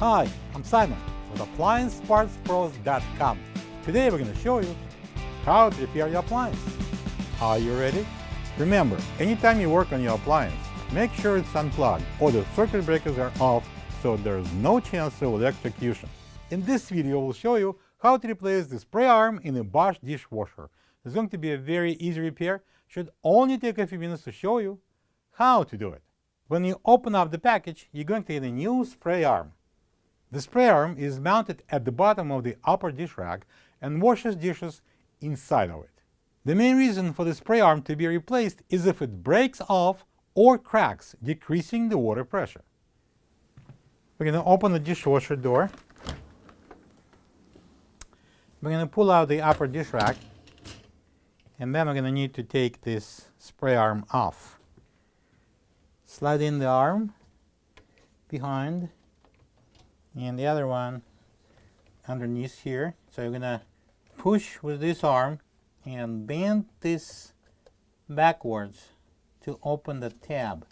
Hi, I'm Simon with AppliancePartsPros.com. Today we're going to show you how to repair your appliance. Are you ready? Remember, anytime you work on your appliance, make sure it's unplugged or the circuit breakers are off so there's no chance of electrocution. In this video, we'll show you how to replace the spray arm in a Bosch dishwasher. It's going to be a very easy repair. Should only take a few minutes to show you how to do it. When you open up the package, you're going to get a new spray arm. The spray arm is mounted at the bottom of the upper dish rack and washes dishes inside of it. The main reason for the spray arm to be replaced is if it breaks off or cracks, decreasing the water pressure. We're going to open the dishwasher door. We're going to pull out the upper dish rack, and then we're going to need to take this spray arm off. Slide in the arm behind and the other one underneath here. So you're going to push with this arm and bend this backwards to open the tab.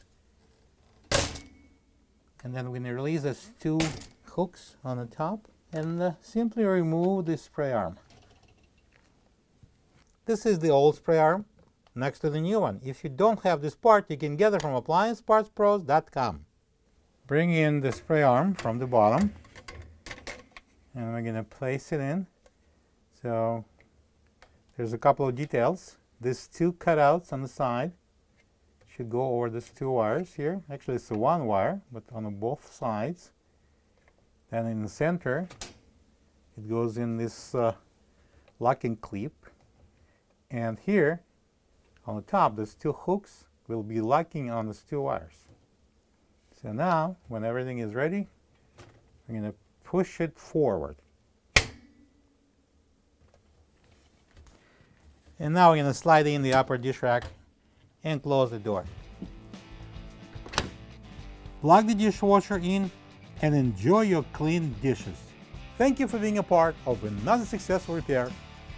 And then we're going to release these two hooks on the top and simply remove the spray arm. This is the old spray arm next to the new one. If you don't have this part, you can get it from AppliancePartsPros.com. Bring in the spray arm from the bottom, and we're going to place it in. So there's a couple of details. These two cutouts on the side should go over these two wires here. Actually, it's a one wire, but on both sides. Then in the center, it goes in this locking clip. And here, on the top, these two hooks will be locking on these two wires. So now, when everything is ready, I'm going to push it forward. And now we're going to slide in the upper dish rack and close the door. Plug the dishwasher in and enjoy your clean dishes. Thank you for being a part of another successful repair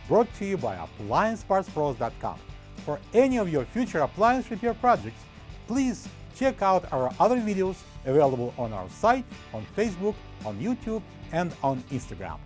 brought to you by AppliancePartsPros.com. For any of your future appliance repair projects, please check out our other videos available on our site, on Facebook, on YouTube, and on Instagram.